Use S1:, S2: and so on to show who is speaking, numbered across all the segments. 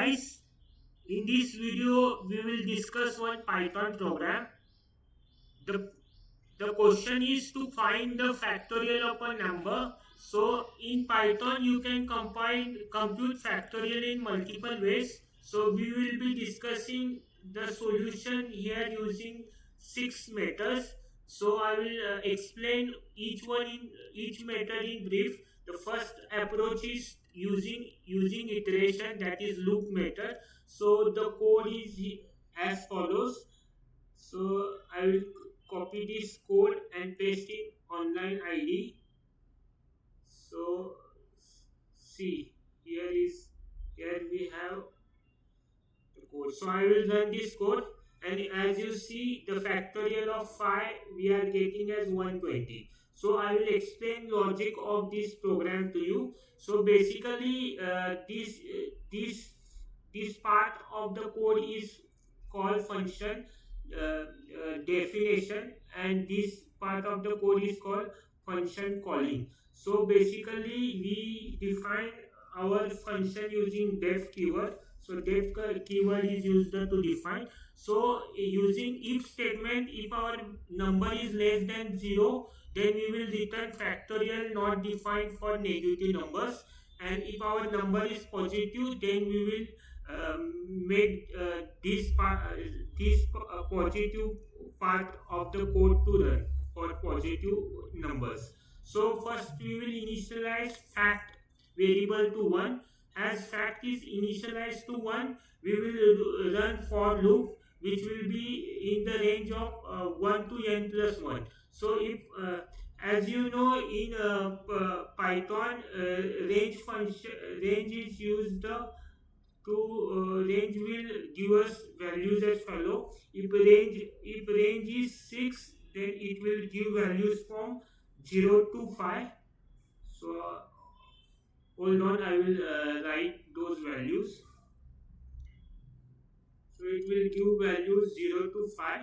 S1: guys, in this video we will discuss one Python program. The, the question is to find the factorial of a number. So in Python you can compute factorial in multiple ways. So we will be discussing the solution here using six methods. So I will explain each method in brief. The first approach is using iteration, that is loop method. So the code is as follows. So I will copy this code and paste it online ID. So see, here we have the code. So I will run this code, and as you see, the factorial of 5 we are getting as 120. So I will explain logic of this program to you. So basically, this part of the code is called function definition, and this part of the code is called function calling. So basically we define our function using def keyword. So def keyword is used to define. So using if statement, if our number is less than 0, then we will return factorial not defined for negative numbers, and if our number is positive, then we will make this positive part of the code to run for positive numbers. So first we will initialize fact variable to 1. As fact is initialized to 1, we will run for loop which will be in the range of 1 to n plus 1. So if as you know, in Python, range is used to range will give us values as follow. If range is 6, then it will give values from 0 to 5. So hold on, I will write those values. So it will give values 0 to 5.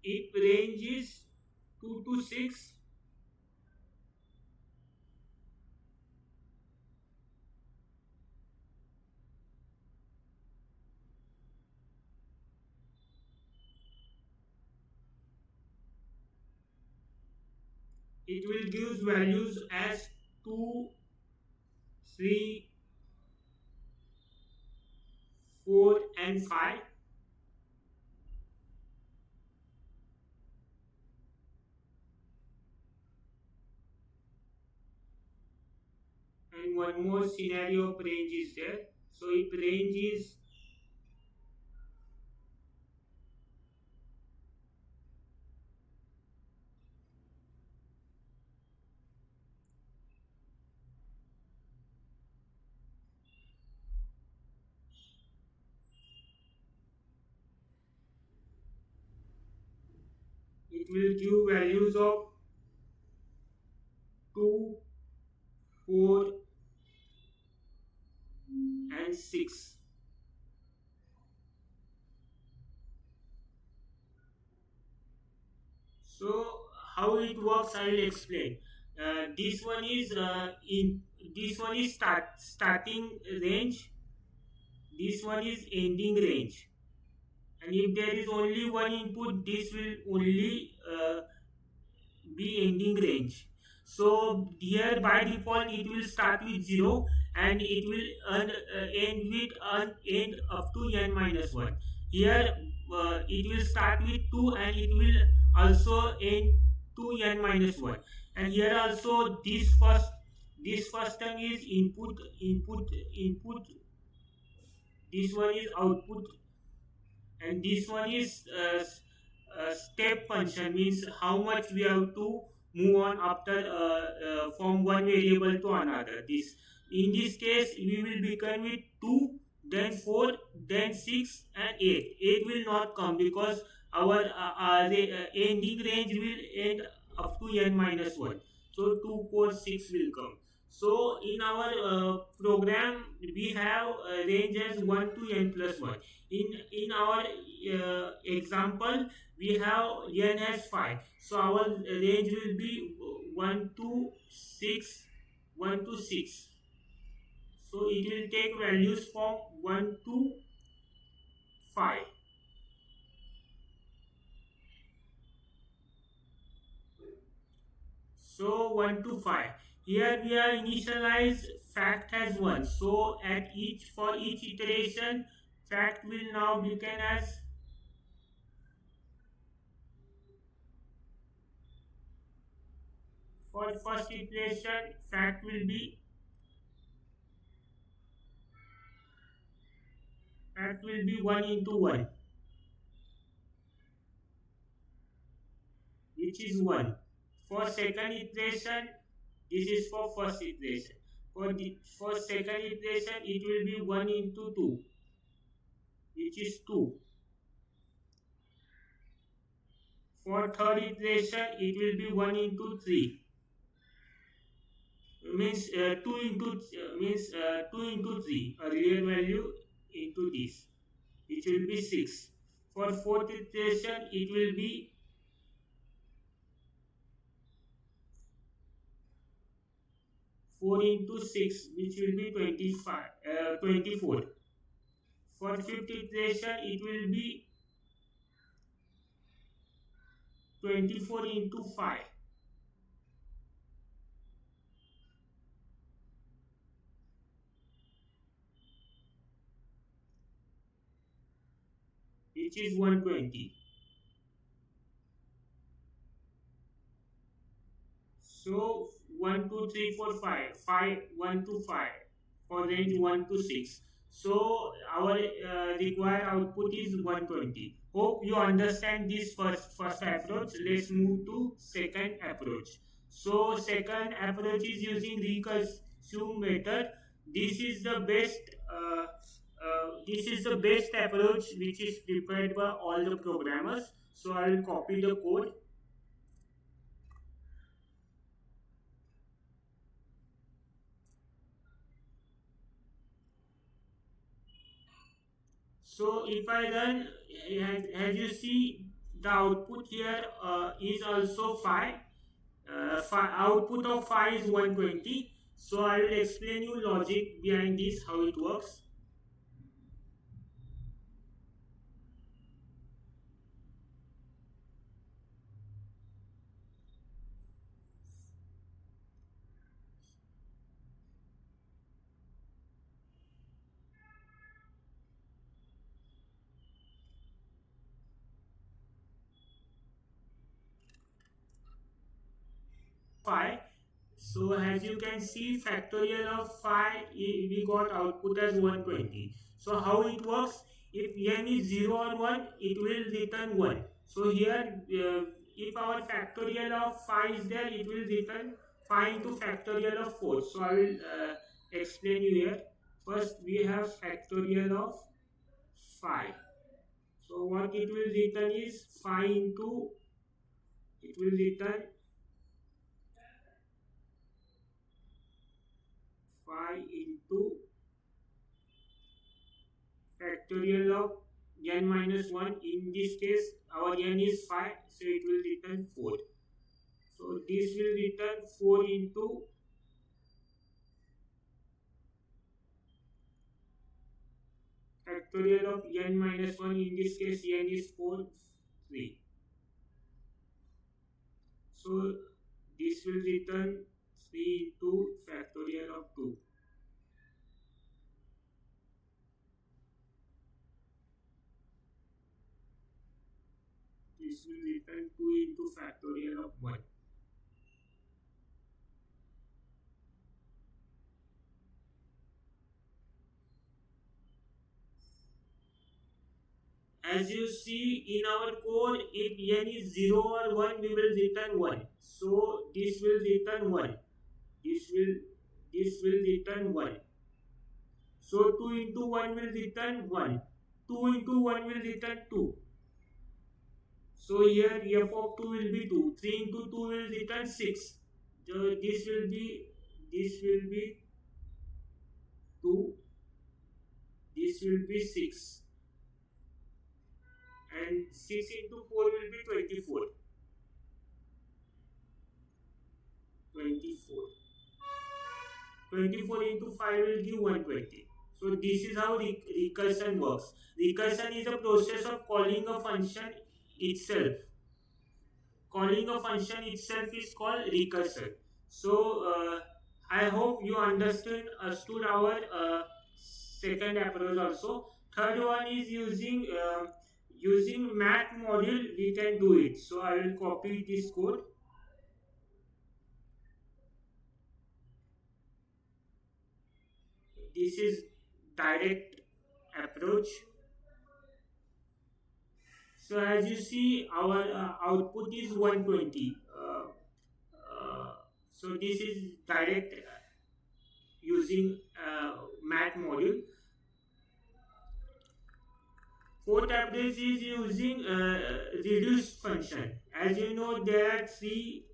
S1: If range is 2 to 6, it will give values as 2, 3, 4 and 5. And one more scenario of range is there. So if range is it will give values of 2, 4 and 6. So how it works I will explain. This one is starting range, this one is ending range, and if there is only one input, this will only be ending range. So here by default it will start with 0, and it will end up to n minus 1. Here it will start with 2, and it will also end to n minus 1. And here also this first term is input, this one is output, and this one is step function, means how much we have to move on after from one variable to another. This in this case we will begin with 2, then 4, then 6 and 8. 8 will not come because our ending range will end up to n minus 1. So 2, 4, 6 will come. So in our program we have range as 1 to n plus 1. In our example we have n as 5. So our range will be 1 to 6, 1 to 6. So it will take values from 1 to 5. So 1 to 5. Here we are initialize fact as 1. So at each for each iteration, fact will now begin as for first iteration, fact will be 1 into 1, which is 1. For second iteration, this is for first iteration. For second iteration, it will be 1 into 2, which is 2. For third iteration, it will be 1 into 3, means 2 into 2 into 3, a real value into this, which will be 6. For fourth iteration, it will be 4 into 6, which will be 24. For fifth iteration, it will be 24 into 5, which is 120. So 1, 2, 3, 4, 5, 5, 1 to 5 for range 1 to 6. So our required output is 120. Hope you understand this first approach. Let's move to second approach. So second approach is using recursive method. This is the best. This is the best approach which is prepared by all the programmers. So I will copy the code. So if I run, as you see, the output here is also 5. Output of 5 is 120. So I will explain you logic behind this, how it works. Phi. So as you can see, factorial of phi, we got output as 120. So how it works? If n is 0 or 1, it will return 1. So here, if our factorial of phi is there, it will return phi into factorial of 4. So I will explain you here. First, we have factorial of phi. So what it will return is phi into, it will return phi into factorial of n minus 1. In this case, our n is 5, so it will return 4. So this will return 4 into factorial of n minus 1. In this case, n is 4, 3. So this will return 3 into factorial of 2. This will return 2 into factorial of 1. As you see in our code, if n is 0 or 1, we will return 1. So this will return 1. This will this will return 1. So 2 into 1 will return 1. 2 into 1 will return 2. So here f of 2 will be 2. 3 into 2 will return 6. So this will be this will be 2, this will be 6, and 6 into 4 will be 24. 24. 24 into 5 will give 120. So this is how recursion works. Recursion is a process of calling a function itself. Calling a function itself is called recursion. So I hope you understood our second approach also. Third one is using math module we can do it. So I will copy this code. This is direct approach. So as you see, our output is 120. So this is direct using math module. Fourth approach is using reduce function. As you know, there are three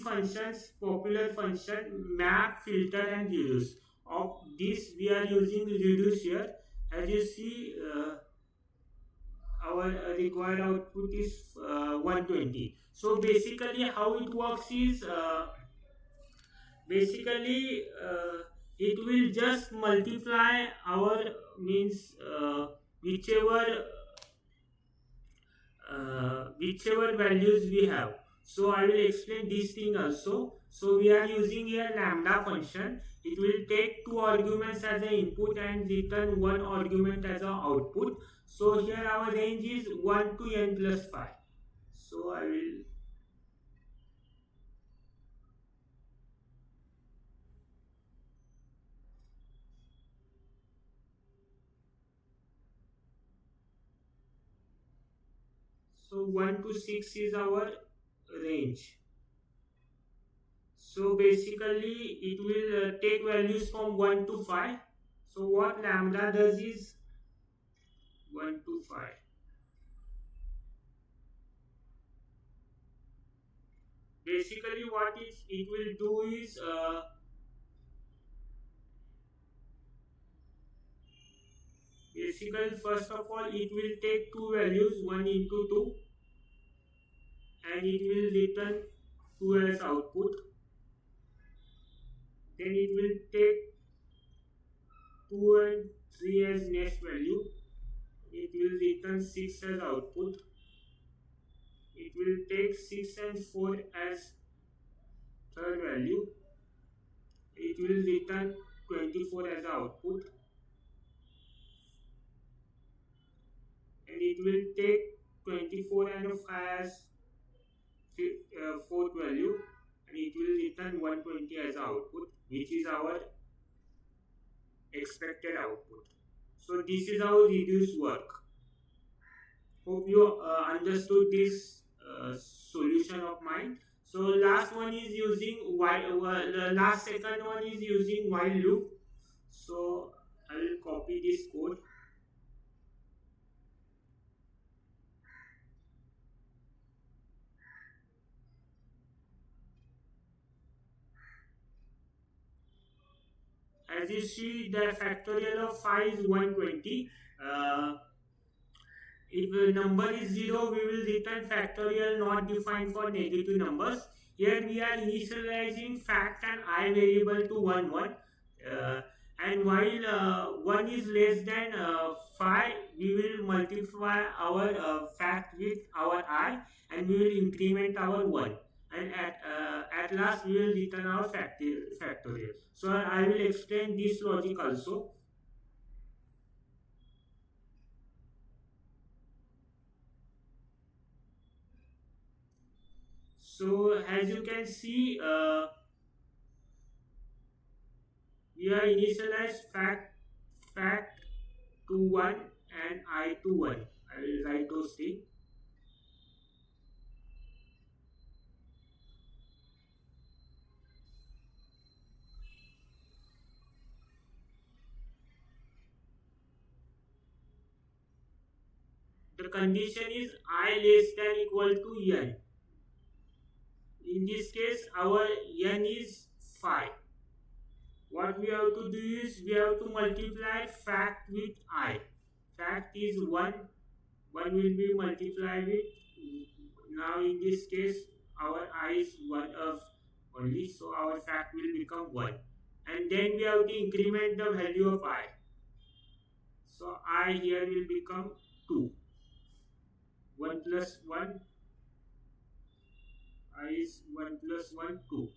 S1: functions, popular function: map, filter, and reduce. Of this, we are using reduce here. As you see, our required output is 120. So basically how it works is basically it will just multiply our means whichever values we have. So I will explain this thing also. So we are using here lambda function. It will take two arguments as an input and return one argument as an output. So here our range is 1 to n plus 5. So I will so 1 to 6 is our range. So basically it will take values from 1 to 5. So what lambda does is 1 to 5. Basically what it will do is basically first of all it will take two values, 1 into 2, and it will return 2 as output. Then it will take 2 and 3 as next value. It will return 6 as output. It will take 6 and 4 as third value. It will return 24 as output. And it will take 24 and 5 as fourth value. And it will return 120 as output, which is our expected output. So this is how reduce work. Hope you understood this solution of mine. So last one is using while the last second one is using while loop. So I will copy this code. As you see, the factorial of 5 is 120. If the number is 0, we will return factorial not defined for negative numbers. Here we are initializing fact and I variable to 1, 1. And while 1 is less than 5, we will multiply our fact with our I and we will increment our 1. And at last we will return our factorial. So I will explain this logic also. So as you can see, we are initialize fact to 1 and I to 1. I will write those things. The condition is I less than equal to n. In this case, our n is 5. What we have to do is we have to multiply fact with I. Fact is 1. 1 will be multiplied with, now in this case our I is 1 of only, so our fact will become 1. And then we have to increment the value of I. So I here will become 2. 1 plus 1, I is 1 plus 1, 2.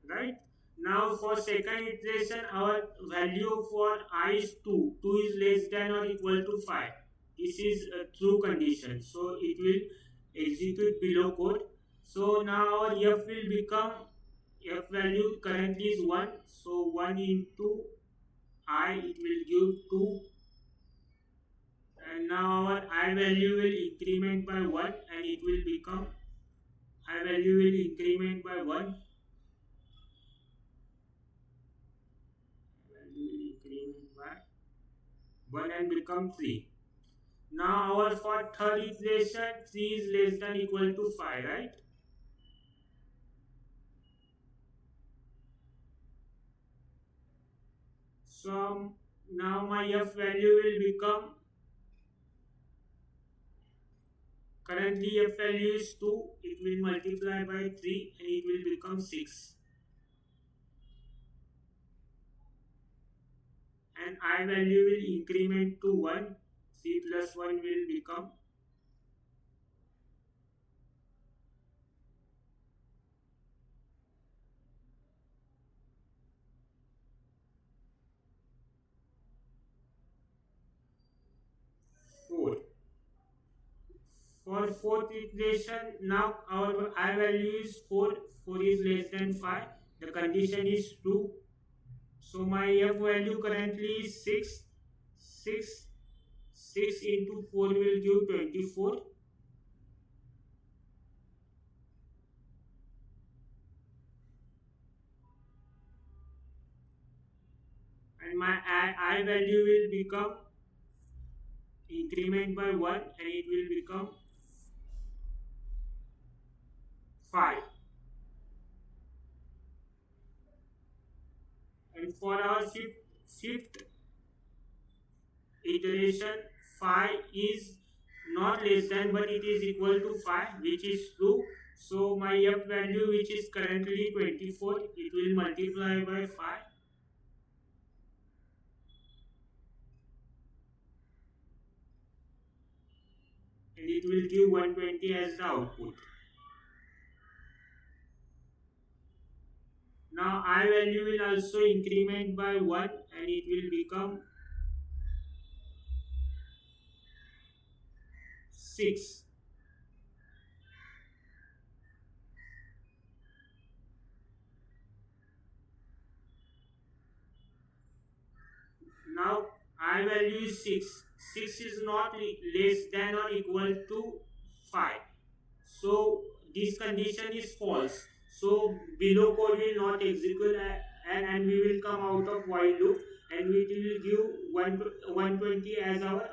S1: Right? Now for second iteration, our value for I is 2. 2 is less than or equal to 5. This is a true condition. So it will execute below code. So now our f will become, f value currently is 1. So 1 into I, it will give 2. And now our I value will increment by 1 and it will become, I value will increment by 1. Value will increment by 1 and become 3. Now our for third equation 3 is less than equal to 5, right? So now my f value will become, currently f value is 2, it will multiply by 3 and it will become 6. And I value will increment to 1, 3 plus 1 will become 4. For fourth equation, now our I value is 4, 4 is less than 5, the condition is true. So my f value currently is 6, 6, 6 into 4 will give 24. And my I value will become, increment by 1 and it will become 5. And for our fifth iteration, 5 is not less than but it is equal to 5, which is true. So my f value, which is currently 24, it will multiply by 5 and it will give 120 as the output. Now I value will also increment by 1 and it will become 6. Now I value is 6. 6 is not less than or equal to 5. So this condition is false. So below code will not execute and we will come out of while loop and we will give 120 as our output.